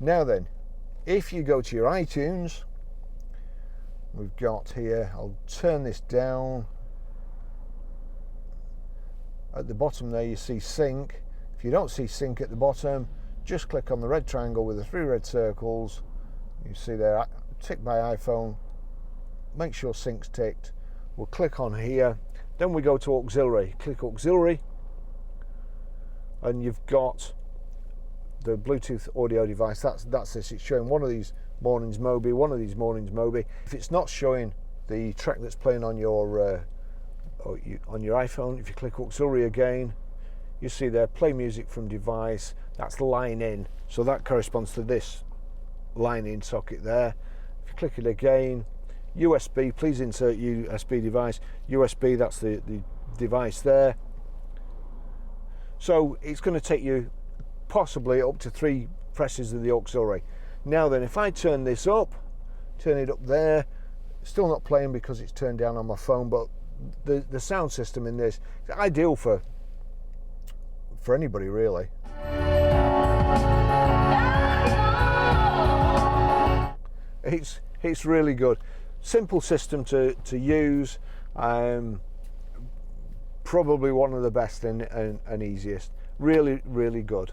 Now then, if you go to your iTunes, we've got here, I'll turn this down. At the bottom there you see sync. If you don't see sync at the bottom, just click on the red triangle with the 3 red circles. You see there, tick by iPhone, make sure sync's ticked. We'll click on here, then we go to auxiliary. Click auxiliary, and you've got the Bluetooth audio device. That's this. It's showing one of these mornings Moby, one of these mornings Moby. If it's not showing the track that's playing on your iPhone, if you click auxiliary again, you see there, play music from device. That's line in, so that corresponds to this line in socket there. If you click it again, USB, please insert USB device. USB, that's the device there. So it's going to take you possibly up to 3 presses of the auxiliary. Now then, if I turn this up, turn it up there, still not playing because it's turned down on my phone, but the sound system in this is ideal for anybody really. It's really good. Simple system to use, probably one of the best and easiest. Really, really good.